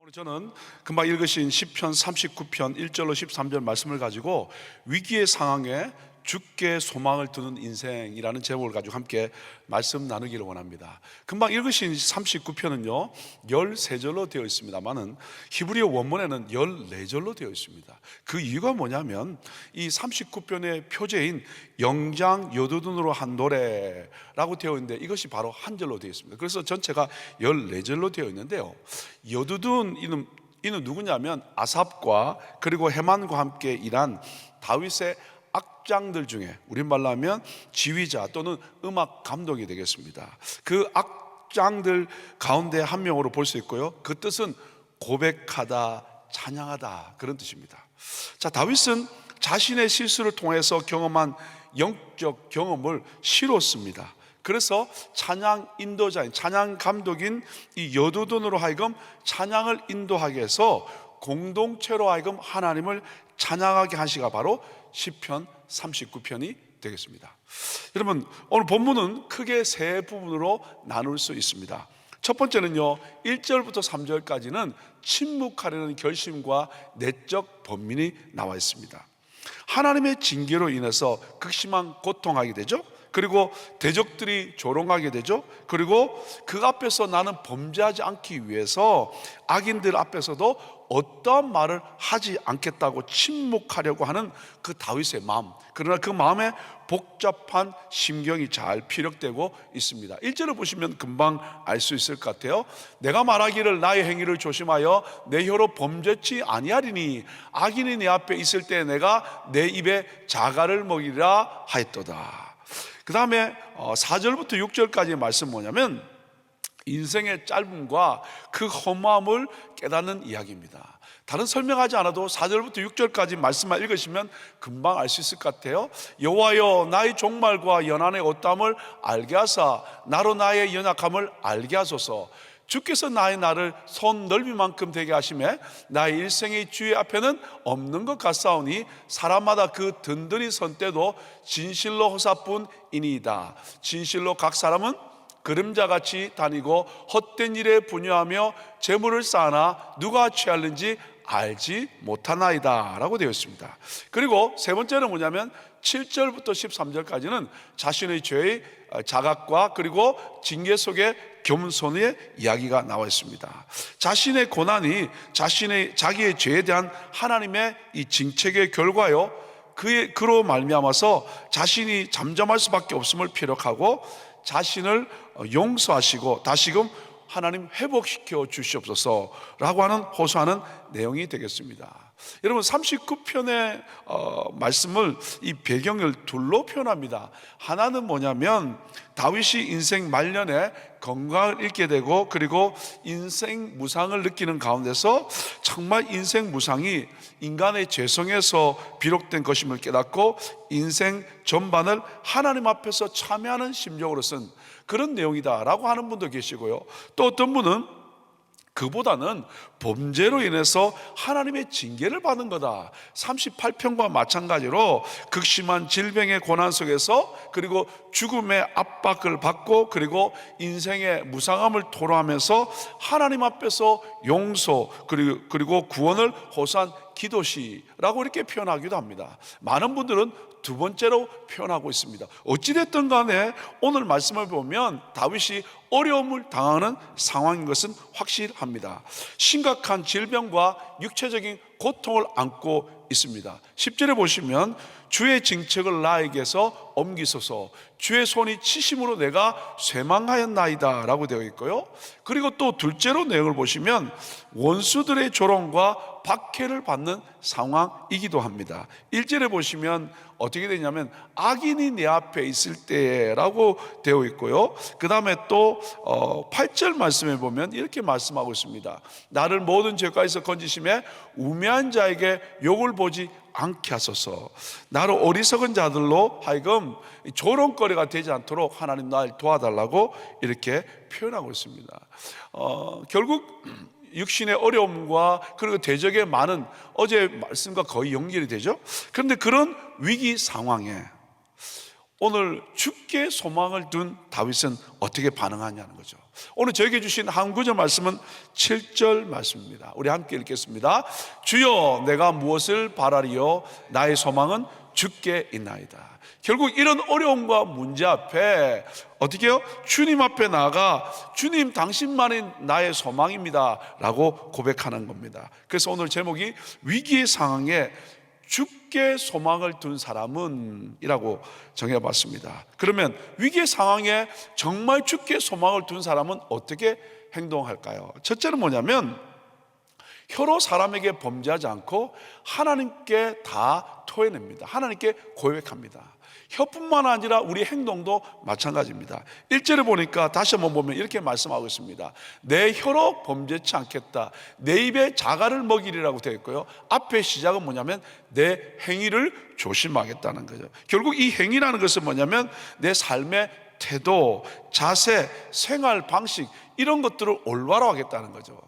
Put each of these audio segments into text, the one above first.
오늘 저는 금방 읽으신 시편 39편 1절로 13절 말씀을 가지고 위기의 상황에 주께 소망을 두는 인생이라는 제목을 가지고 함께 말씀 나누기를 원합니다. 금방 읽으신 39편은요 13절로 되어 있습니다만은 히브리어 원문에는 14절로 되어 있습니다. 그 이유가 뭐냐면 이 39편의 표제인 영장 여두둔으로 한 노래라고 되어 있는데 이것이 바로 한 절로 되어 있습니다. 그래서 전체가 14절로 되어 있는데요, 여두둔 이는 누구냐면 아삽과 그리고 헤만과 함께 일한 다윗의 악장들 중에 우리말로 하면 지휘자 또는 음악 감독이 되겠습니다. 그 악장들 가운데 한 명으로 볼 수 있고요, 그 뜻은 고백하다, 찬양하다, 그런 뜻입니다. 자, 다윗은 자신의 실수를 통해서 경험한 영적 경험을 시로 씁니다. 그래서 찬양 인도자인, 찬양 감독인 이 여두둔으로 하여금 찬양을 인도하게 해서 공동체로 하여금 하나님을 찬양하게 한 시가 바로 시편 39편이 되겠습니다. 여러분, 오늘 본문은 크게 세 부분으로 나눌 수 있습니다. 첫 번째는요, 1절부터 3절까지는 침묵하려는 결심과 내적 번민이 나와 있습니다. 하나님의 징계로 인해서 극심한 고통하게 되죠. 그리고 대적들이 조롱하게 되죠. 그리고 그 앞에서 나는 범죄하지 않기 위해서 악인들 앞에서도 어떠한 말을 하지 않겠다고 침묵하려고 하는 그 다윗의 마음, 그러나 그 마음에 복잡한 심경이 잘 피력되고 있습니다. 1절을 보시면 금방 알 수 있을 것 같아요. 내가 말하기를 나의 행위를 조심하여 내 혀로 범죄치 아니하리니 악인이 내 앞에 있을 때 내가 내 입에 자갈을 먹이라 하였도다. 그 다음에 4절부터 6절까지의 말씀 뭐냐면 인생의 짧음과 그 허무함을 깨닫는 이야기입니다. 다른 설명하지 않아도 4절부터 6절까지 말씀만 읽으시면 금방 알 수 있을 것 같아요. 여호와여, 나의 종말과 연한의 어떠함을 알게 하사 나로 나의 연약함을 알게 하소서. 주께서 나의 날을 손 넓이만큼 되게 하시매 나의 일생의 주의 앞에는 없는 것 같사오니 사람마다 그 든든히 선 때도 진실로 호사뿐이니이다. 진실로 각 사람은 그림자같이 다니고 헛된 일에 분유하며 재물을 쌓아나 누가 취할는지 알지 못하나이다 라고 되어 있습니다. 그리고 세 번째는 뭐냐면 7절부터 13절까지는 자신의 죄의 자각과 그리고 징계 속에 겸손의 이야기가 나와 있습니다. 자신의 고난이 자기의 죄에 대한 하나님의 이 징책의 결과요, 그로 말미암아서 자신이 잠잠할 수밖에 없음을 피력하고 자신을 용서하시고 다시금 하나님 회복시켜 주시옵소서라고 하는 호소하는 내용이 되겠습니다. 여러분, 39편의 말씀을 이 배경을 둘로 표현합니다. 하나는 뭐냐면 다윗이 인생 말년에 건강을 잃게 되고 그리고 인생 무상을 느끼는 가운데서 정말 인생 무상이 인간의 죄성에서 비롯된 것임을 깨닫고 인생 전반을 하나님 앞에서 참여하는 심정으로 쓴 그런 내용이다라고 하는 분도 계시고요, 또 어떤 분은 그보다는 범죄로 인해서 하나님의 징계를 받은 거다, 38편과 마찬가지로 극심한 질병의 고난 속에서 그리고 죽음의 압박을 받고 그리고 인생의 무상함을 토로하면서 하나님 앞에서 용서 그리고 구원을 호소한 기도시라고 이렇게 표현하기도 합니다. 많은 분들은 두 번째로 표현하고 있습니다. 어찌됐든 간에 오늘 말씀을 보면 다윗이 어려움을 당하는 상황인 것은 확실합니다. 심각한 질병과 육체적인 고통을 안고 있습니다. 10절에 보시면 주의 징책을 나에게서 옮기소서, 주의 손이 치심으로 내가 쇠망하였나이다 라고 되어 있고요, 그리고 또 둘째로 내용을 보시면 원수들의 조롱과 박해를 받는 상황이기도 합니다. 1절에 보시면 어떻게 되냐면 악인이 내 앞에 있을 때라고 되어 있고요, 그 다음에 또 8절 말씀에 보면 이렇게 말씀하고 있습니다. 나를 모든 죄가에서 건지심에 우매한 자에게 욕을 보지 않게 하소서. 나를 어리석은 자들로 하여금 조롱거리가 되지 않도록 하나님 날 도와달라고 이렇게 표현하고 있습니다. 결국 육신의 어려움과 그리고 대적의 많은, 어제 말씀과 거의 연결이 되죠. 그런데 그런 위기 상황에 오늘 주께 소망을 둔 다윗은 어떻게 반응하냐는 거죠. 오늘 저에게 주신 한 구절 말씀은 7절 말씀입니다. 우리 함께 읽겠습니다. 주여 내가 무엇을 바라리요 나의 소망은 주께 있나이다. 결국 이런 어려움과 문제 앞에 어떻게 해요? 주님 앞에 나아가 주님 당신만이 나의 소망입니다 라고 고백하는 겁니다. 그래서 오늘 제목이 위기의 상황에 주께 소망을 둔 사람은 이라고 정해봤습니다. 그러면 위기의 상황에 정말 주께 소망을 둔 사람은 어떻게 행동할까요? 첫째는 뭐냐면 혀로 사람에게 범죄하지 않고 하나님께 다 토해냅니다. 하나님께 고백합니다. 혀뿐만 아니라 우리 행동도 마찬가지입니다. 1절에 보니까 다시 한번 보면 이렇게 말씀하고 있습니다. 내 혀로 범죄치 않겠다. 내 입에 자갈을 먹이리라고 되어 있고요. 앞에 시작은 뭐냐면 내 행위를 조심하겠다는 거죠. 결국 이 행위라는 것은 뭐냐면 내 삶의 태도, 자세, 생활 방식 이런 것들을 올바로 하겠다는 거죠.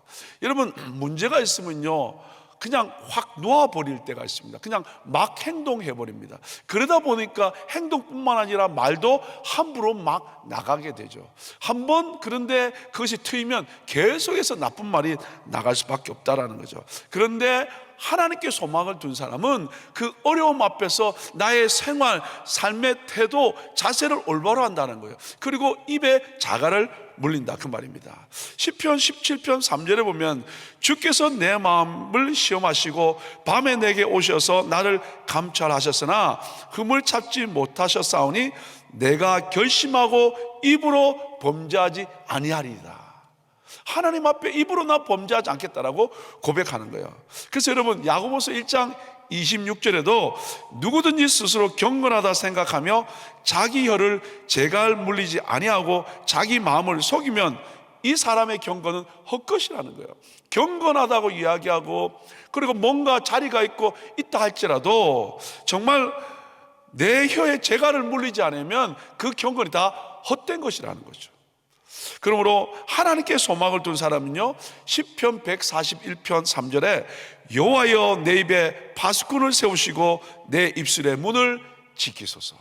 여러분 문제가 있으면요 그냥 확 놓아버릴 때가 있습니다. 그냥 막 행동해버립니다. 그러다 보니까 행동뿐만 아니라 말도 함부로 막 나가게 되죠. 한번 그런데 그것이 트이면 계속해서 나쁜 말이 나갈 수밖에 없다라는 거죠. 그런데 하나님께 소망을 둔 사람은 그 어려움 앞에서 나의 생활, 삶의 태도, 자세를 올바로 한다는 거예요. 그리고 입에 자갈을 물린다 그 말입니다. 시편 17편 3절에 보면 주께서 내 마음을 시험하시고 밤에 내게 오셔서 나를 감찰하셨으나 흠을 찾지 못하셨사오니 내가 결심하고 입으로 범죄하지 아니하리이다. 하나님 앞에 입으로 나 범죄하지 않겠다라고 고백하는 거예요. 그래서 여러분 야고보서 1장 26절에도 누구든지 스스로 경건하다 생각하며 자기 혀를 재갈 물리지 아니하고 자기 마음을 속이면 이 사람의 경건은 헛것이라는 거예요. 경건하다고 이야기하고 그리고 뭔가 자리가 있다 할지라도 정말 내 혀에 재갈을 물리지 않으면 그 경건이 다 헛된 것이라는 거죠. 그러므로 하나님께 소망을 둔 사람은요 시편 141편 3절에 여호와여 내 입에 파수꾼을 세우시고 내 입술의 문을 지키소서.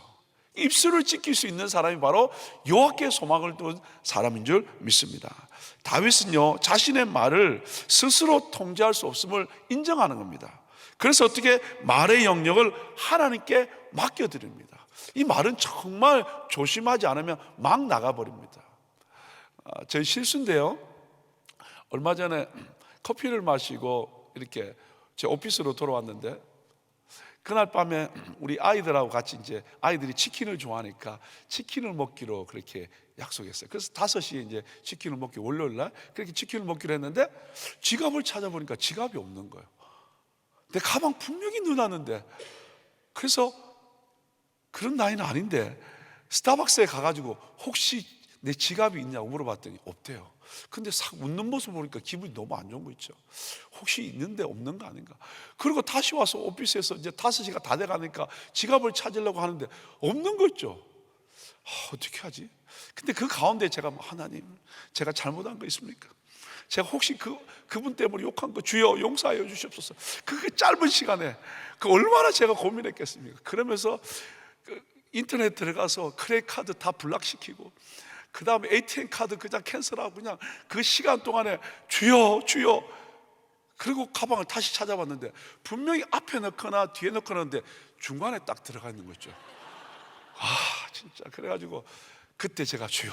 입술을 지킬 수 있는 사람이 바로 여호와께 소망을 둔 사람인 줄 믿습니다. 다윗은요 자신의 말을 스스로 통제할 수 없음을 인정하는 겁니다. 그래서 어떻게 말의 영역을 하나님께 맡겨드립니다. 이 말은 정말 조심하지 않으면 막 나가버립니다. 제 실수인데요 얼마 전에 커피를 마시고 이렇게 제 오피스로 돌아왔는데 그날 밤에 우리 아이들하고 같이 이제 아이들이 치킨을 좋아하니까 치킨을 먹기로 그렇게 약속했어요. 그래서 5시에 이제 치킨을 먹기 월요일 날 그렇게 치킨을 먹기로 했는데 지갑을 찾아보니까 지갑이 없는 거예요. 내 가방 분명히 넣어놨는데 그래서 그런 나이는 아닌데 스타벅스에 가가지고 혹시 내 지갑이 있냐고 물어봤더니 없대요. 근데 싹 웃는 모습 보니까 기분이 너무 안 좋은 거 있죠. 혹시 있는데 없는 거 아닌가. 그리고 다시 와서 오피스에서 이제 5시가 다 돼가니까 지갑을 찾으려고 하는데 없는 거 있죠. 어떻게 하지? 근데 그 가운데 제가 하나님 제가 잘못한 거 있습니까? 제가 혹시 그분 때문에 욕한 거 주여 용서하여 주시옵소서. 그 짧은 시간에 얼마나 제가 고민했겠습니까? 그러면서 인터넷 들어가서 크레딧 카드 다 블락시키고 그 다음에 ATM 카드 그냥 캔슬하고 그냥 그 시간 동안에 주여 주여. 그리고 가방을 다시 찾아봤는데 분명히 앞에 넣거나 뒤에 넣거나 하는데 중간에 딱 들어가 있는 거 있죠. 진짜 그래가지고 그때 제가 주여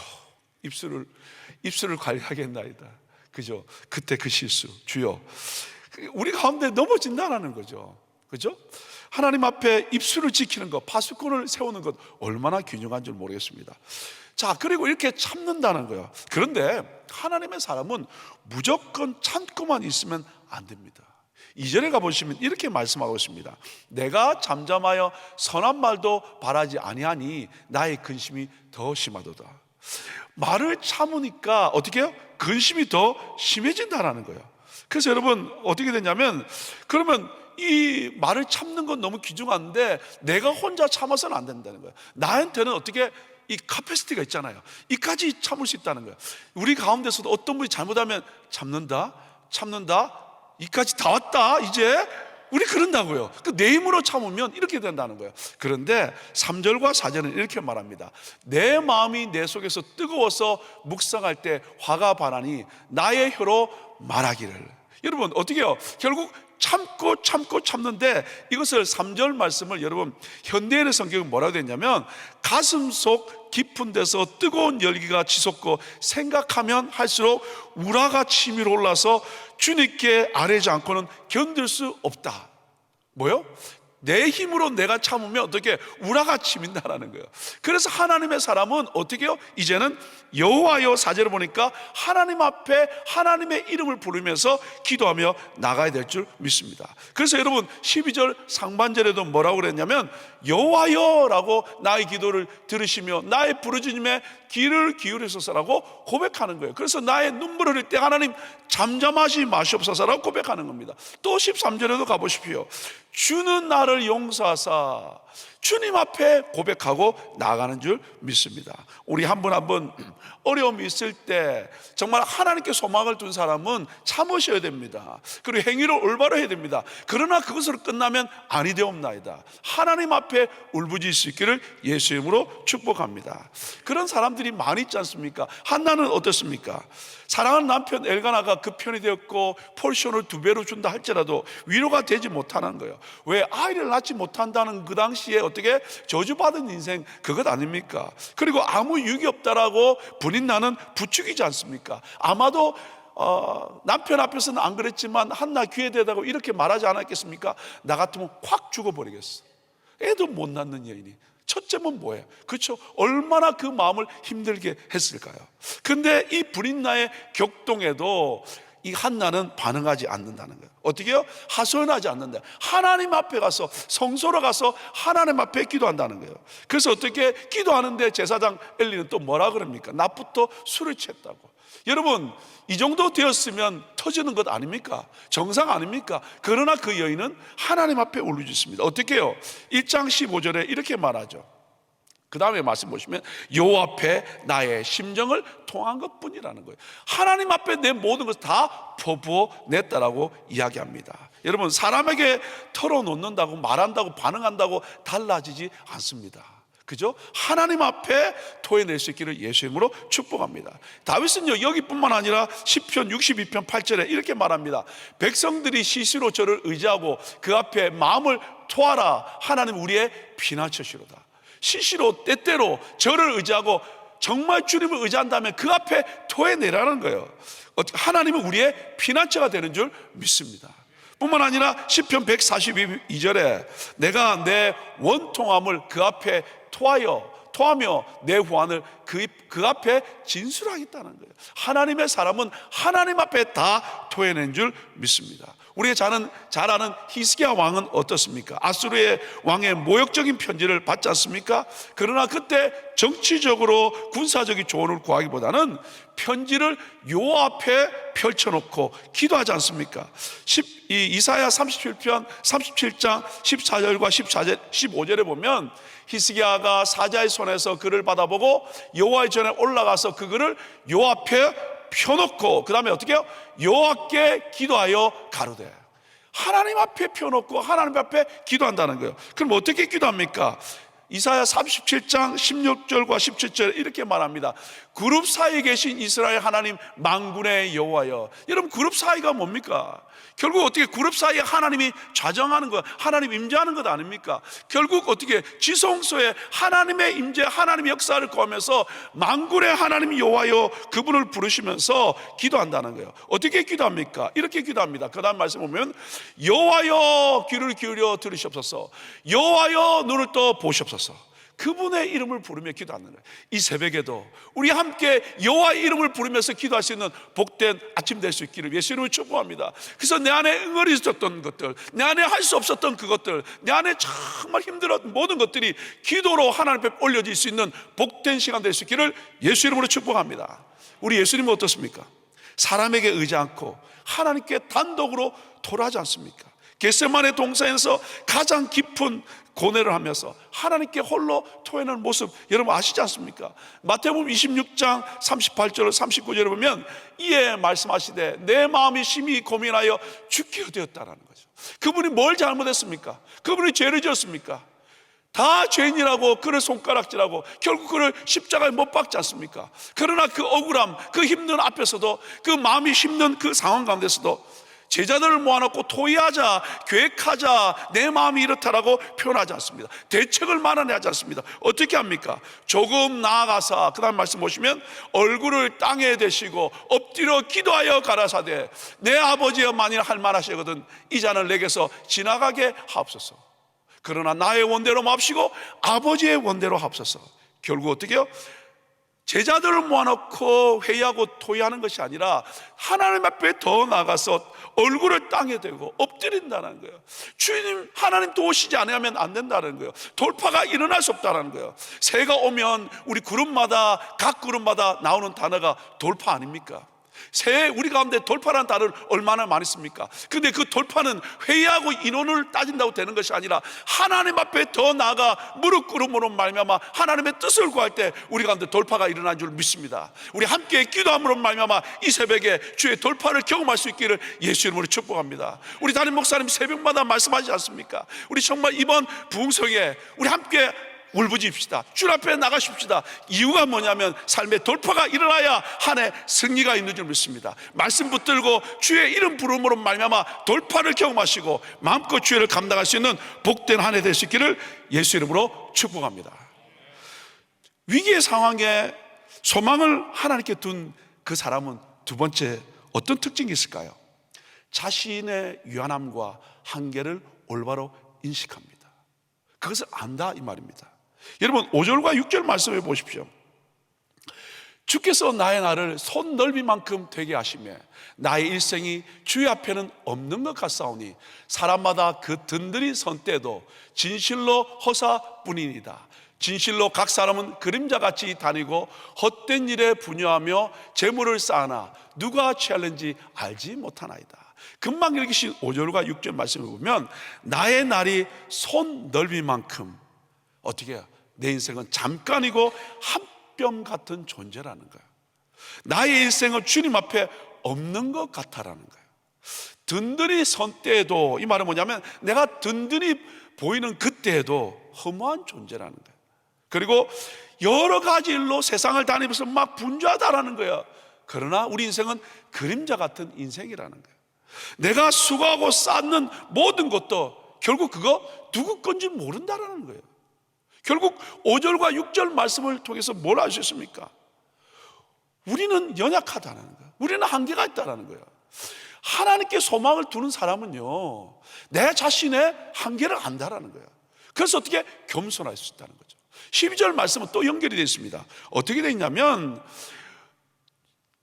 입술을 관리하겠나이다. 그죠? 그때 그 실수 주여 우리 가운데 넘어진다는 거죠. 그죠? 하나님 앞에 입술을 지키는 것, 파수꾼을 세우는 것 얼마나 귀중한 줄 모르겠습니다. 자, 그리고 이렇게 참는다는 거예요. 그런데 하나님의 사람은 무조건 참고만 있으면 안 됩니다. 2절에 가보시면 이렇게 말씀하고 있습니다. 내가 잠잠하여 선한 말도 바라지 아니하니 나의 근심이 더 심하도다. 말을 참으니까 어떻게 해요? 근심이 더 심해진다는 거예요. 그래서 여러분 어떻게 되냐면 그러면 이 말을 참는 건 너무 귀중한데 내가 혼자 참아서는 안 된다는 거예요. 나한테는 어떻게 이 카패시티가 있잖아요. 이까지 참을 수 있다는 거예요. 우리 가운데서도 어떤 분이 잘못하면 참는다 이까지 다 왔다 이제 우리 그런다고요. 내 힘으로 참으면 이렇게 된다는 거예요. 그런데 3절과 4절은 이렇게 말합니다. 내 마음이 내 속에서 뜨거워서 묵상할 때 화가 반하니 나의 혀로 말하기를. 여러분 어떻게 해요? 결국 참고 참는데, 이것을 3절 말씀을 여러분 현대인의 성경은 뭐라고 되냐면, 가슴 속 깊은 데서 뜨거운 열기가 치솟고 생각하면 할수록 우라가 치밀어 올라서 주님께 아뢰지 않고는 견딜 수 없다. 뭐요? 내 힘으로 내가 참으면 어떻게 우라가 치민다라는 거예요. 그래서 하나님의 사람은 어떻게 해요? 이제는 여호와여, 4절을 보니까 하나님 앞에 하나님의 이름을 부르면서 기도하며 나가야 될 줄 믿습니다. 그래서 여러분 12절 상반절에도 뭐라고 그랬냐면, 여호와여라고 나의 기도를 들으시며 나의 부르짖음에 귀를 기울이소서라고 고백하는 거예요. 그래서 나의 눈물을 흘릴 때 하나님 잠잠하지 마시옵소서라고 고백하는 겁니다. 또 13절에도 가보십시오. 주는 나를 용서하사, 주님 앞에 고백하고 나아가는 줄 믿습니다. 우리 한 분 한 분 어려움이 있을 때 정말 하나님께 소망을 둔 사람은 참으셔야 됩니다. 그리고 행위를 올바로 해야 됩니다. 그러나 그것으로 끝나면 아니 되옵나이다. 하나님 앞에 울부짖을 수 있기를 예수 이름으로 축복합니다. 그런 사람들이 많이 있지 않습니까? 한나는 어떻습니까? 사랑하는 남편 엘가나가 그 편이 되었고 포르션을 2배로 준다 할지라도 위로가 되지 못하는 거예요. 왜? 아이를 낳지 못한다는 그 당시에 어떻게 저주받은 인생, 그것 아닙니까? 그리고 아무 유익이 없다라고 분인 나는 부추기지 않습니까? 아마도 남편 앞에서는 안 그랬지만 한나 귀에 대다고 이렇게 말하지 않았겠습니까? 나 같으면 확 죽어버리겠어. 애도 못 낳는 여인이 첫째면 뭐예요? 그렇죠? 얼마나 그 마음을 힘들게 했을까요? 근데 이 브린나의 격동에도 이 한나는 반응하지 않는다는 거예요. 어떻게 해요? 하소연하지 않는다. 하나님 앞에 가서, 성소로 가서 하나님 앞에 기도한다는 거예요. 그래서 어떻게 기도하는데 제사장 엘리는 또 뭐라 그럽니까? 낮부터 술을 취했다고. 여러분 이 정도 되었으면 터지는 것 아닙니까? 정상 아닙니까? 그러나 그 여인은 하나님 앞에 울부짖습니다. 어떻게 해요? 1장 15절에 이렇게 말하죠. 그 다음에 말씀 보시면 여호와 앞에 나의 심정을 통한 것뿐이라는 거예요. 하나님 앞에 내 모든 것을 다 퍼부어냈다라고 이야기합니다. 여러분 사람에게 털어놓는다고, 말한다고, 반응한다고 달라지지 않습니다. 그죠? 하나님 앞에 토해낼 수 있기를 예수 이름으로 축복합니다. 다윗은요 여기뿐만 아니라 시편 62편 8절에 이렇게 말합니다. 백성들이 시시로 저를 의지하고 그 앞에 마음을 토하라. 하나님 우리의 피난처시로다. 시시로 때때로 저를 의지하고 정말 주님을 의지한다면 그 앞에 토해내라는 거예요. 하나님은 우리의 피난처가 되는 줄 믿습니다. 뿐만 아니라 시편 142절에 내가 내 원통함을 그 앞에 토하며 내 후환을 그 앞에 진술하겠다는 거예요. 하나님의 사람은 하나님 앞에 다 토해낸 줄 믿습니다. 우리가 잘 아는 히스기야 왕은 어떻습니까? 아수르의 왕의 모욕적인 편지를 받지 않습니까? 그러나 그때 정치적으로 군사적인 조언을 구하기보다는 편지를 요 앞에 펼쳐놓고 기도하지 않습니까? 이사야 37편 37장 14절과 15절에 보면 히스기야가 사자의 손에서 글을 받아보고 여호와의 전에 올라가서 그 글을 요 앞에 펴놓고 그 다음에 어떻게 해요? 여호와께 기도하여 가로되. 하나님 앞에 펴놓고 하나님 앞에 기도한다는 거예요. 그럼 어떻게 기도합니까? 이사야 37장 16절과 17절에 이렇게 말합니다. 그룹 사이에 계신 이스라엘 하나님 만군의 여호와여. 여러분 그룹 사이가 뭡니까? 결국 어떻게 그룹 사이에 하나님이 좌정하는 것, 하나님 임재하는 것 아닙니까? 결국 어떻게 지성소에 하나님의 임재, 하나님의 역사를 구하면서 만군의 하나님 여호와여 그분을 부르시면서 기도한다는 거예요. 어떻게 기도합니까? 이렇게 기도합니다. 그 다음 말씀 보면 여호와여 귀를 기울여 들으시옵소서, 여호와여 눈을 떠 보시옵소서. 그분의 이름을 부르며 기도하는 거예요. 이 새벽에도 우리 함께 여호와의 이름을 부르면서 기도할 수 있는 복된 아침 될 수 있기를 예수 이름으로 축복합니다. 그래서 내 안에 응어리 있었던 것들, 내 안에 할 수 없었던 그것들, 내 안에 정말 힘들었던 모든 것들이 기도로 하나님 앞에 올려질 수 있는 복된 시간 될 수 있기를 예수 이름으로 축복합니다. 우리 예수님은 어떻습니까? 사람에게 의지 않고 하나님께 단독으로 토라하지 않습니까? 겟세마네 동산에서 가장 깊은 고뇌를 하면서 하나님께 홀로 토해내는 모습 여러분 아시지 않습니까? 마태복음 26장 38절 39절에 보면 이에 말씀하시되 내 마음이 심히 고민하여 죽게 되었다라는 거죠. 그분이 뭘 잘못했습니까? 그분이 죄를 지었습니까? 다 죄인이라고 그를 손가락질하고 결국 그를 십자가에 못 박지 않습니까? 그러나 그 억울함, 그 힘든 앞에서도, 그 마음이 힘든 그 상황 가운데서도 제자들을 모아놓고 토의하자, 계획하자, 내 마음이 이렇다라고 표현하지 않습니다. 대책을 마련하지 않습니다. 어떻게 합니까? 조금 나아가서 그 다음 말씀 보시면 얼굴을 땅에 대시고 엎드려 기도하여 가라사대 내 아버지여 만일 할 만하시거든 이 잔을 내게서 지나가게 하옵소서. 그러나 나의 원대로 마옵시고 아버지의 원대로 하옵소서. 결국 어떻게 해요? 제자들을 모아놓고 회의하고 토의하는 것이 아니라 하나님 앞에 더 나가서 얼굴을 땅에 대고 엎드린다는 거예요. 주님 하나님 도우시지 않으면 안 된다는 거예요. 돌파가 일어날 수 없다는 거예요. 새가 오면 우리 그룹마다 각 그룹마다 나오는 단어가 돌파 아닙니까? 새해 우리 가운데 돌파라는 단어를 얼마나 많이 씁니까? 근데 그 돌파는 회의하고 인원을 따진다고 되는 것이 아니라 하나님 앞에 더 나아가 무릎 꿇음으로 말미암아 하나님의 뜻을 구할 때 우리 가운데 돌파가 일어난 줄 믿습니다. 우리 함께 기도함으로 말미암아 이 새벽에 주의 돌파를 경험할 수 있기를 예수 이름으로 축복합니다. 우리 담임 목사님 새벽마다 말씀하지 않습니까? 우리 정말 이번 부흥성에 우리 함께 울부짖읍시다. 주 앞에 나가십시다. 이유가 뭐냐면 삶의 돌파가 일어나야 한 해 승리가 있는 줄 믿습니다. 말씀 붙들고 주의 이름 부름으로 말미암아 돌파를 경험하시고 마음껏 주의를 감당할 수 있는 복된 한 해 될 수 있기를 예수 이름으로 축복합니다. 위기의 상황에 소망을 하나님께 둔 그 사람은 두 번째 어떤 특징이 있을까요? 자신의 유한함과 한계를 올바로 인식합니다. 그것을 안다 이 말입니다. 여러분 5절과 6절 말씀해 보십시오. 주께서 나의 날을 손 넓이만큼 되게 하시며 나의 일생이 주의 앞에는 없는 것 같사오니 사람마다 그 든든히 선 때도 진실로 허사뿐이니이다. 진실로 각 사람은 그림자같이 다니고 헛된 일에 분유하며 재물을 쌓아나 누가 취할는지 알지 못하나이다. 금방 읽으신 5절과 6절 말씀을 보면 나의 날이 손 넓이만큼 어떻게 해요? 내 인생은 잠깐이고 한 뼘 같은 존재라는 거예요. 나의 일생은 주님 앞에 없는 것 같아라는 거예요. 든든히 선 때에도 이 말은 뭐냐면 내가 든든히 보이는 그때에도 허무한 존재라는 거예요. 그리고 여러 가지 일로 세상을 다니면서 막 분주하다라는 거예요. 그러나 우리 인생은 그림자 같은 인생이라는 거예요. 내가 수고하고 쌓는 모든 것도 결국 그거 누구 건지 모른다라는 거예요. 결국 5절과 6절 말씀을 통해서 뭘 알 수 있습니까? 우리는 연약하다는 거예요. 우리는 한계가 있다는 거예요. 하나님께 소망을 두는 사람은요 내 자신의 한계를 안다라는 거예요. 그래서 어떻게 겸손할 수 있다는 거죠. 12절 말씀은 또 연결이 되어 있습니다. 어떻게 되어 있냐면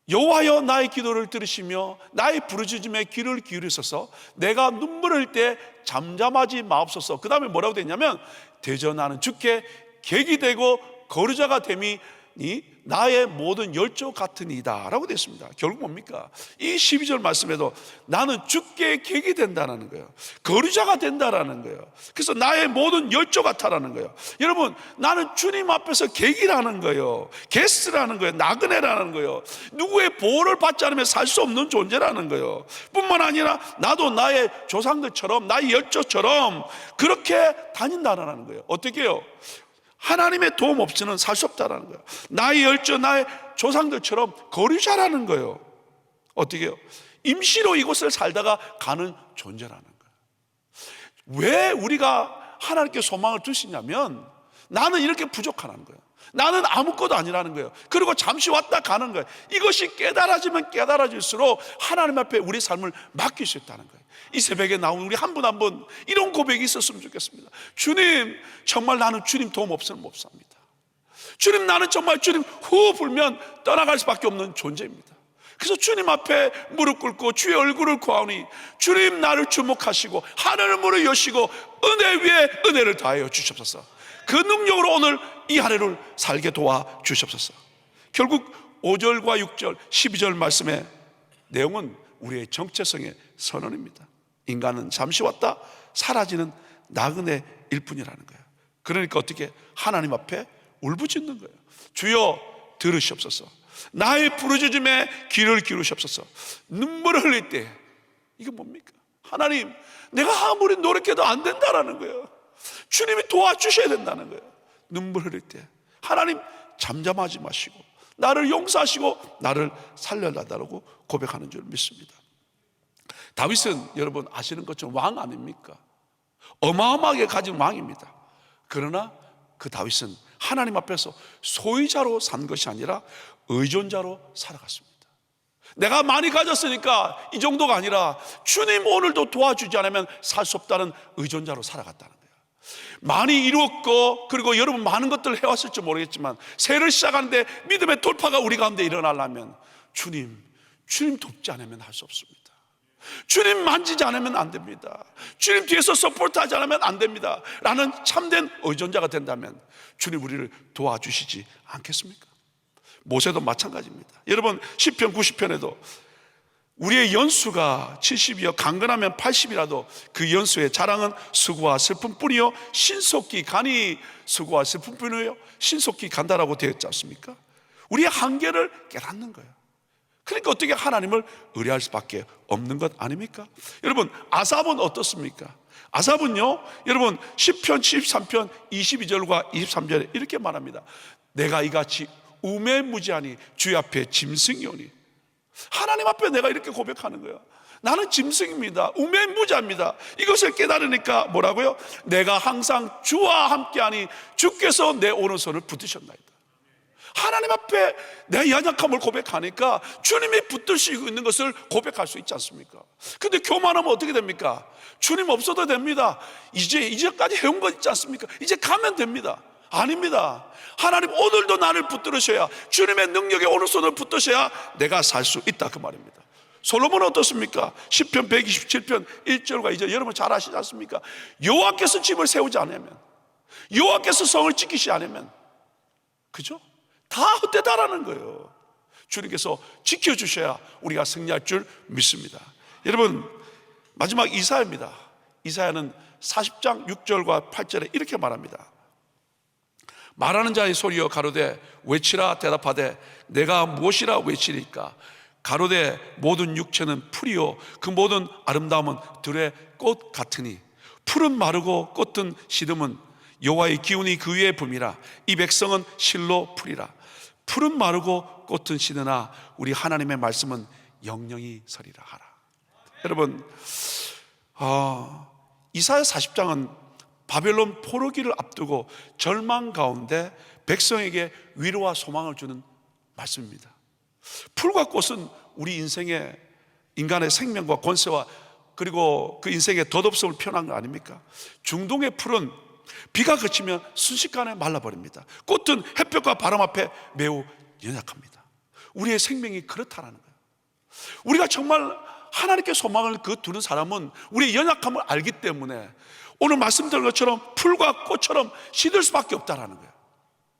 여호와여 나의 기도를 들으시며 나의 부르짖음에 귀를 기울이소서 내가 눈물 흘릴 때 잠잠하지 마옵소서. 그 다음에 뭐라고 되어 있냐면 대전하는 주께 객이 되고 거류자가 됨이 나의 모든 열조 같으니이다 라고 되어 있습니다. 결국 뭡니까? 이 12절 말씀에도 나는 주께 객이 된다는 거예요. 거류자가 된다는 거예요. 그래서 나의 모든 열조 같아라는 거예요. 여러분 나는 주님 앞에서 객이라는 거예요. 게스트라는 거예요. 나그네라는 거예요. 누구의 보호를 받지 않으면 살 수 없는 존재라는 거예요. 뿐만 아니라 나도 나의 조상들처럼 나의 열조처럼 그렇게 다닌다는 거예요. 어떻게 해요? 하나님의 도움 없이는 살 수 없다는 거예요. 나의 열조, 나의 조상들처럼 거류자라는 거예요. 어떻게 해요? 임시로 이곳을 살다가 가는 존재라는 거예요. 왜 우리가 하나님께 소망을 두시냐면 나는 이렇게 부족하다는 거예요. 나는 아무것도 아니라는 거예요. 그리고 잠시 왔다 가는 거예요. 이것이 깨달아지면 깨달아질수록 하나님 앞에 우리 삶을 맡길 수 있다는 거예요. 이 새벽에 나온 우리 한 분 한 분 이런 고백이 있었으면 좋겠습니다. 주님 정말 나는 주님 도움 없으면 못 삽니다. 주님 나는 정말 주님 후 불면 떠나갈 수밖에 없는 존재입니다. 그래서 주님 앞에 무릎 꿇고 주의 얼굴을 구하오니 주님 나를 주목하시고 하늘을 문을 여시고 은혜 위에 은혜를 다하여 주시옵소서. 그 능력으로 오늘 이 한 해를 살게 도와주시옵소서. 결국 5절과 6절 12절 말씀의 내용은 우리의 정체성의 선언입니다. 인간은 잠시 왔다 사라지는 나그네일 뿐이라는 거예요. 그러니까 어떻게 하나님 앞에 울부짖는 거예요. 주여 들으시옵소서. 나의 부르짖음에 귀를 기울이시옵소서. 눈물을 흘릴 때 이게 뭡니까? 하나님, 내가 아무리 노력해도 안 된다라는 거예요. 주님이 도와주셔야 된다는 거예요. 눈물 흘릴 때 하나님 잠잠하지 마시고 나를 용서하시고 나를 살려달라고 고백하는 줄 믿습니다. 다윗은 여러분 아시는 것처럼 왕 아닙니까? 어마어마하게 가진 왕입니다. 그러나 그 다윗은 하나님 앞에서 소유자로 산 것이 아니라 의존자로 살아갔습니다. 내가 많이 가졌으니까 이 정도가 아니라 주님 오늘도 도와주지 않으면 살 수 없다는 의존자로 살아갔다는 거예요. 많이 이루었고 그리고 여러분 많은 것들을 해왔을지 모르겠지만 새해를 시작하는데 믿음의 돌파가 우리 가운데 일어나려면 주님 돕지 않으면 할 수 없습니다. 주님 만지지 않으면 안 됩니다. 주님 뒤에서 서포트하지 않으면 안 됩니다 라는 참된 의존자가 된다면 주님 우리를 도와주시지 않겠습니까? 모세도 마찬가지입니다. 여러분 시편 90편에도 우리의 연수가 70이요 강건하면 80이라도 그 연수의 자랑은 수고와 슬픔뿐이요 신속히 가니 수고와 슬픔뿐이요 신속히 간다라고 되어 있지 않습니까? 우리의 한계를 깨닫는 거예요. 그러니까 어떻게 하나님을 의뢰할 수밖에 없는 것 아닙니까? 여러분 아삽은 어떻습니까? 아삽은요 여러분 시편 73편 22절과 23절에 이렇게 말합니다. 내가 이같이 우매무지하니 주의 앞에 짐승이오니. 하나님 앞에 내가 이렇게 고백하는 거예요. 나는 짐승입니다. 우매무지합니다. 이것을 깨달으니까 뭐라고요? 내가 항상 주와 함께하니 주께서 내 오른손을 붙드셨나이다. 하나님 앞에 내 연약함을 고백하니까 주님이 붙드시고 있는 것을 고백할 수 있지 않습니까? 근데 교만하면 어떻게 됩니까? 주님 없어도 됩니다. 이제까지 해온 거 있지 않습니까? 이제 가면 됩니다. 아닙니다. 하나님 오늘도 나를 붙들으셔야, 주님의 능력에 오른손을 붙드셔야 내가 살 수 있다 그 말입니다. 솔로몬은 어떻습니까? 시편 127편 1절과 2절 여러분 잘 아시지 않습니까? 여호와께서 집을 세우지 않으면, 여호와께서 성을 지키지 않으면, 그죠? 다 헛되다라는 거예요. 주님께서 지켜주셔야 우리가 승리할 줄 믿습니다. 여러분 마지막 이사야입니다. 이사야는 40장 6절과 8절에 이렇게 말합니다. 말하는 자의 소리여 가로되 외치라 대답하되 내가 무엇이라 외치리까? 가로되 모든 육체는 풀이요 그 모든 아름다움은 들의 꽃 같으니 풀은 마르고 꽃은 시듬은 여호와의 기운이 그 위에 붐이라. 이 백성은 실로 풀이라. 풀은 마르고 꽃은 시드나 우리 하나님의 말씀은 영영이 서리라 하라. 여러분 이사야 40장은 바벨론 포로기를 앞두고 절망 가운데 백성에게 위로와 소망을 주는 말씀입니다. 풀과 꽃은 우리 인생의 인간의 생명과 권세와 그리고 그 인생의 덧없음을 표현한 거 아닙니까? 중동의 풀은 비가 그치면 순식간에 말라버립니다. 꽃은 햇볕과 바람 앞에 매우 연약합니다. 우리의 생명이 그렇다라는 거예요. 우리가 정말 하나님께 소망을 두는 사람은 우리의 연약함을 알기 때문에 오늘 말씀드린 것처럼 풀과 꽃처럼 시들 수밖에 없다라는 거예요.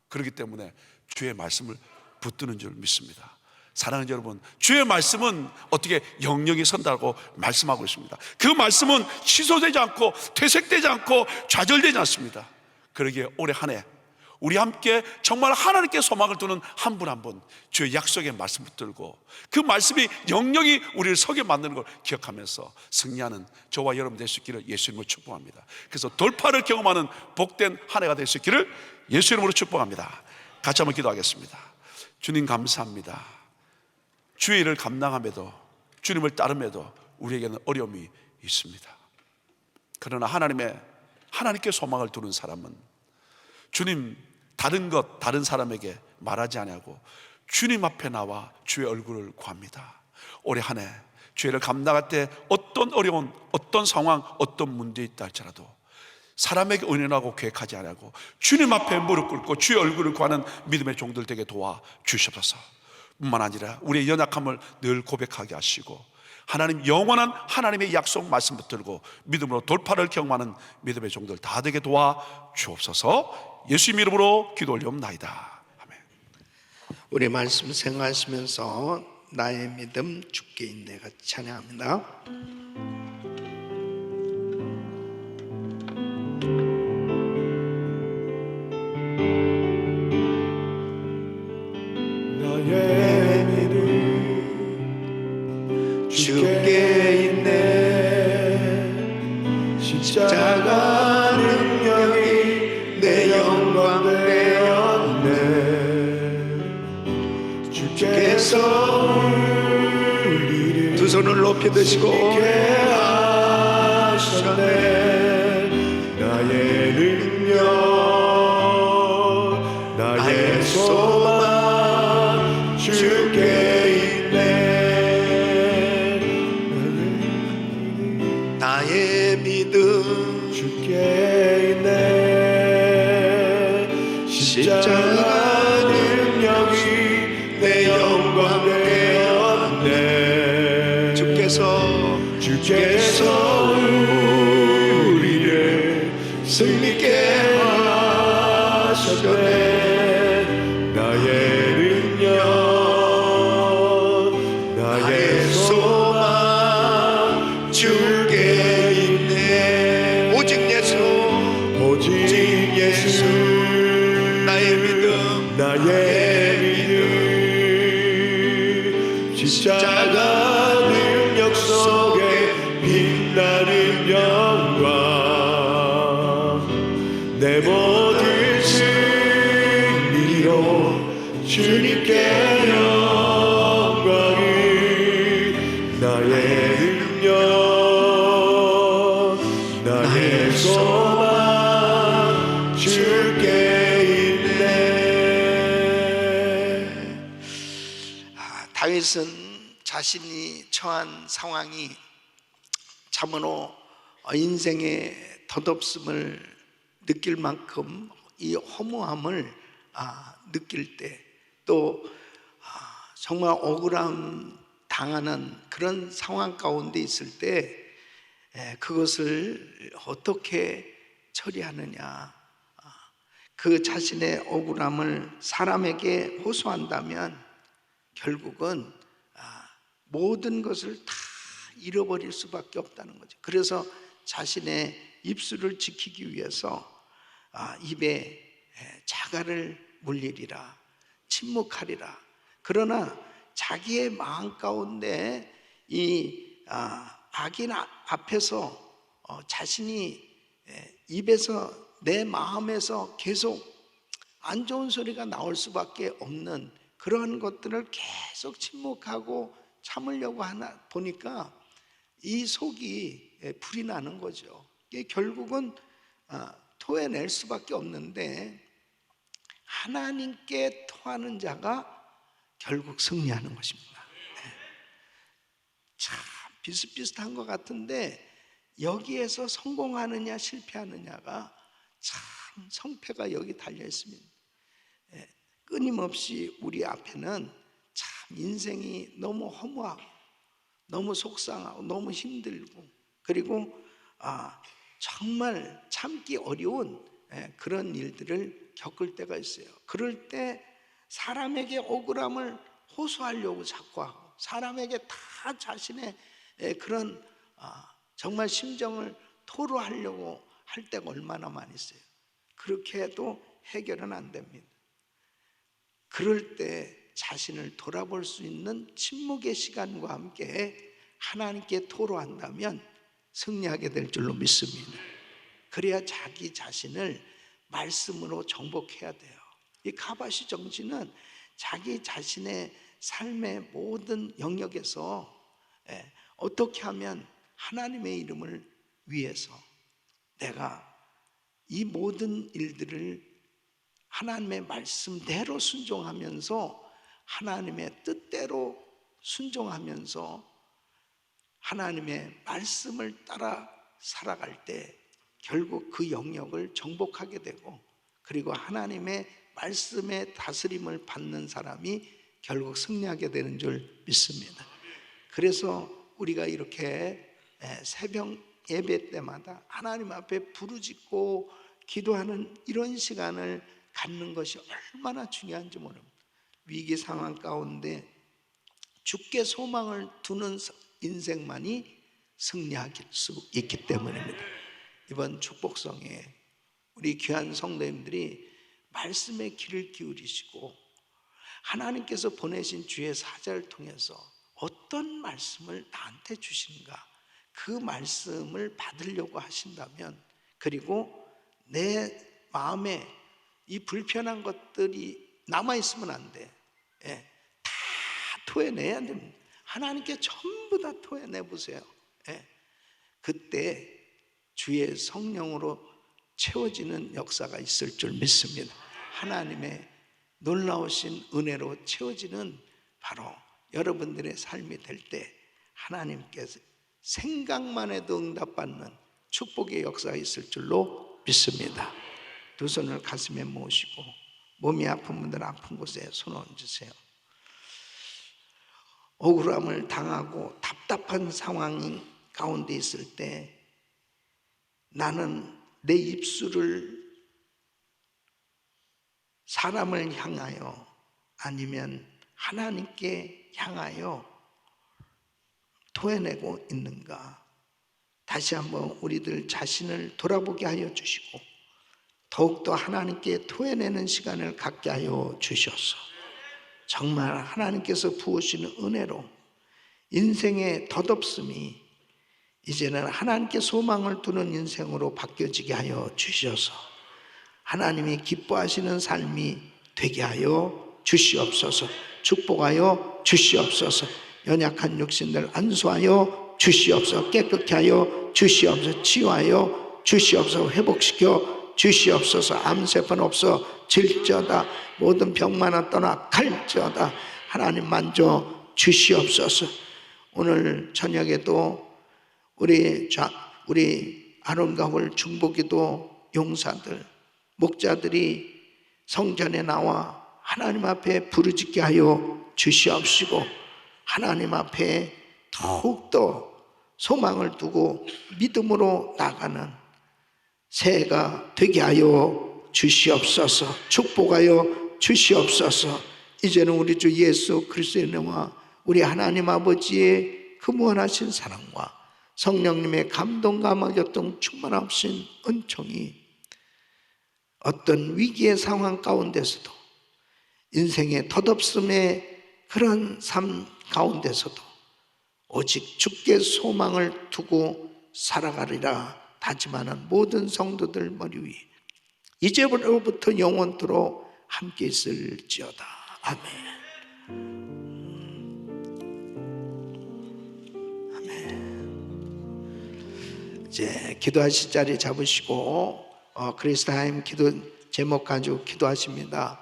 그렇기 때문에 주의 말씀을 붙드는 줄 믿습니다. 사랑하는 여러분, 주의 말씀은 어떻게 영영이 선다고 말씀하고 있습니다. 그 말씀은 취소되지 않고 퇴색되지 않고 좌절되지 않습니다. 그러기에 올해 한 해 우리 함께 정말 하나님께 소망을 두는 한 분 한 분 주의 약속의 말씀 붙들고 그 말씀이 영영이 우리를 서게 만드는 걸 기억하면서 승리하는 저와 여러분 될 수 있기를 예수 이름으로 축복합니다. 그래서 돌파를 경험하는 복된 한 해가 될 수 있기를 예수 이름으로 축복합니다. 같이 한번 기도하겠습니다. 주님 감사합니다. 주의 일을 감당함에도 주님을 따름에도 우리에게는 어려움이 있습니다. 그러나 하나님께 소망을 두는 사람은 주님 다른 사람에게 말하지 않냐고 주님 앞에 나와 주의 얼굴을 구합니다. 올해 한 해 주의를 감당할 때 어떤 어려운 어떤 상황 어떤 문제 있다 할지라도 사람에게 의논하고 계획하지 않냐고 주님 앞에 무릎 꿇고 주의 얼굴을 구하는 믿음의 종들 되게 도와주시옵소서. 뿐만 아니라 우리의 연약함을 늘 고백하게 하시고 하나님 영원한 하나님의 약속 말씀 붙들고 믿음으로 돌파를 경험하는 믿음의 종들 다 되게 도와주옵소서. 예수 이름으로 기도 올리옵나이다. 아멘. 우리 말씀 생각하시면서 나의 믿음 주께 있네가 찬양합니다. 십자가 능력이 내 영광 되었네. 주께서 우리를 두 손을 높이 드시고 하셨네. 나의 능력, 나의 소망 주께 있네. 나의 믿음 주께 있네. 십자가 능력이 내 영광 되었네. 주께서 우리를 승리케 하셨네. 나의 능력, 나의 소망 주께 있네. 오직 예수, 오직 예수. 나의 믿음, 나의 믿음. 십자가 능력 속에 빛나는 영광. 내 모든 승리로 주님께 영광이. 나의 능력, 나의 소망 주께 있네. 다윗은 자신이 처한 상황이 참으로 인생의 덧없음을 느낄 만큼 이 허무함을 느낄 때, 또 정말 억울함 당하는 그런 상황 가운데 있을 때 그것을 어떻게 처리하느냐, 그 자신의 억울함을 사람에게 호소한다면 결국은 모든 것을 다 잃어버릴 수밖에 없다는 거죠. 그래서 자신의 입술을 지키기 위해서 입에 자갈을 물리리라, 침묵하리라. 그러나 자기의 마음 가운데 이 악인 앞에서 자신이 입에서, 내 마음에서 계속 안 좋은 소리가 나올 수밖에 없는 그러한 것들을 계속 침묵하고 참으려고 하나 보니까 이 속이 불이 나는 거죠. 이게 결국은 토해낼 수밖에 없는데, 하나님께 토하는 자가 결국 승리하는 것입니다. 참 비슷비슷한 것 같은데 여기에서 성공하느냐 실패하느냐가 참 성패가 여기 달려 있습니다. 끊임없이 우리 앞에는 참 인생이 너무 허무하고 너무 속상하고 너무 힘들고, 그리고 정말 참기 어려운 그런 일들을 겪을 때가 있어요. 그럴 때 사람에게 억울함을 호소하려고 자꾸 하고, 사람에게 다 자신의 그런 정말 심정을 토로하려고 할 때가 얼마나 많이 있어요. 그렇게 해도 해결은 안 됩니다. 그럴 때 자신을 돌아볼 수 있는 침묵의 시간과 함께 하나님께 토로한다면 승리하게 될 줄로 믿습니다. 그래야 자기 자신을 말씀으로 정복해야 돼요. 이 가바시 정신은 자기 자신의 삶의 모든 영역에서 어떻게 하면 하나님의 이름을 위해서 내가 이 모든 일들을 하나님의 말씀대로 순종하면서, 하나님의 뜻대로 순종하면서 하나님의 말씀을 따라 살아갈 때 결국 그 영역을 정복하게 되고, 그리고 하나님의 말씀의 다스림을 받는 사람이 결국 승리하게 되는 줄 믿습니다. 그래서 우리가 이렇게 새벽 예배 때마다 하나님 앞에 부르짖고 기도하는 이런 시간을 갖는 것이 얼마나 중요한지 모릅니다. 위기 상황 가운데 주께 소망을 두는 인생만이 승리할 수 있기 때문입니다. 이번 축복성에 우리 귀한 성도님들이 말씀에 귀를 기울이시고 하나님께서 보내신 주의 사자를 통해서 어떤 말씀을 나한테 주시는가, 그 말씀을 받으려고 하신다면, 그리고 내 마음에 이 불편한 것들이 남아있으면 안 돼. 예, 다 토해내야 됩니다. 하나님께 전부 다 토해내보세요. 예, 그때 주의 성령으로 채워지는 역사가 있을 줄 믿습니다. 하나님의 놀라우신 은혜로 채워지는 바로 여러분들의 삶이 될 때 하나님께서 생각만 해도 응답받는 축복의 역사가 있을 줄로 믿습니다. 두 손을 가슴에 모으시고 몸이 아픈 분들은 아픈 곳에 손 얹으세요. 억울함을 당하고 답답한 상황 가운데 있을 때 나는 내 입술을 사람을 향하여 아니면 하나님께 향하여 토해내고 있는가? 다시 한번 우리들 자신을 돌아보게 하여 주시고 더욱더 하나님께 토해내는 시간을 갖게 하여 주셔서 정말 하나님께서 부으시는 은혜로 인생의 덧없음이 이제는 하나님께 소망을 두는 인생으로 바뀌어지게 하여 주셔서 하나님이 기뻐하시는 삶이 되게 하여 주시옵소서. 축복하여 주시옵소서. 연약한 육신들 안수하여 주시옵소서. 깨끗게 하여 주시옵소서. 치유하여 주시옵소서. 회복시켜 주시옵소서. 암세포는 없어 질지어다. 모든 병만은 떠나 갈지어다. 하나님 만져 주시옵소서. 오늘 저녁에도 우리 아론가울 중보기도 용사들 목자들이 성전에 나와 하나님 앞에 부르짖게 하여 주시옵시고 하나님 앞에 더욱더 소망을 두고 믿음으로 나가는 새해가 되게 하여 주시옵소서. 축복하여 주시옵소서. 이제는 우리 주 예수 그리스도의 은혜와 우리 하나님 아버지의 그 무한하신 사랑과 성령님의 감동과 감화교통 충만하신 은총이 어떤 위기의 상황 가운데서도 인생의 덧없음의 그런 삶 가운데서도 오직 주께 소망을 두고 살아가리라 다짐하는 모든 성도들 머리 위에 이제부터 영원토록 함께 있을지어다. 아멘. 아멘. 이제 기도하실 자리 잡으시고 크리스타임 기도 제목 가지고 기도하십니다.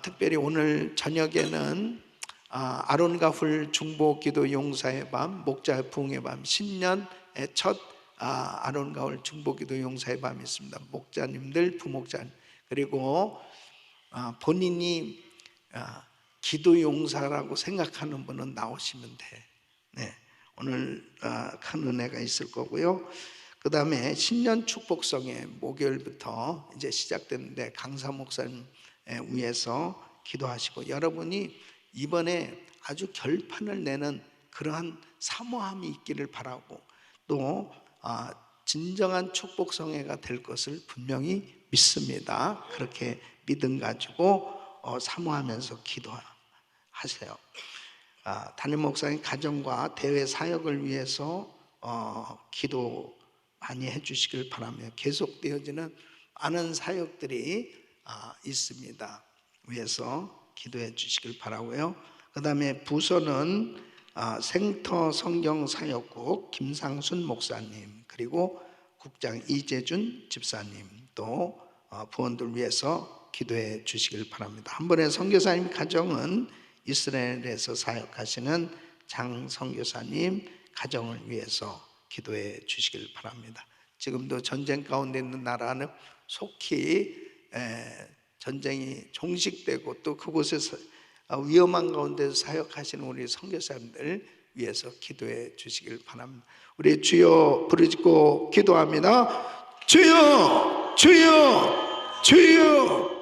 특별히 오늘 저녁에는 아론과 훌 중보 기도 용사의 밤, 목자의 부흥의 밤, 신년의 첫 아론과 훌 중보 기도 용사의 밤이 있습니다. 목자님들, 부목자님 그리고 본인이 기도 용사라고 생각하는 분은 나오시면 돼. 네, 오늘 큰 은혜가 있을 거고요. 그 다음에 신년 축복성회 목요일부터 이제 시작됐는데 강사 목사님 위해서 기도하시고 여러분이 이번에 아주 결판을 내는 그러한 사모함이 있기를 바라고 또 진정한 축복성회가 될 것을 분명히 믿습니다. 그렇게 믿음 가지고 사모하면서 기도하세요. 담임 목사님 가정과 대회 사역을 위해서 기도 많이 해주시길 바라며 계속되어지는 많은 사역들이 있습니다. 위해서 기도해 주시길 바라고요. 그 다음에 부서는 생터 성경사역국 김상순 목사님 그리고 국장 이재준 집사님 또 부원들 위해서 기도해 주시길 바랍니다. 한 번에 선교사님 가정은 이스라엘에서 사역하시는 장 선교사님 가정을 위해서 기도해 주시길 바랍니다. 지금도 전쟁 가운데 있는 나라는 속히 전쟁이 종식되고 또 그곳에서 위험한 가운데서 사역하시는 우리 선교사님들 위해서 기도해 주시길 바랍니다. 우리 주여 부르짖고 기도합니다. 주여 주여 주여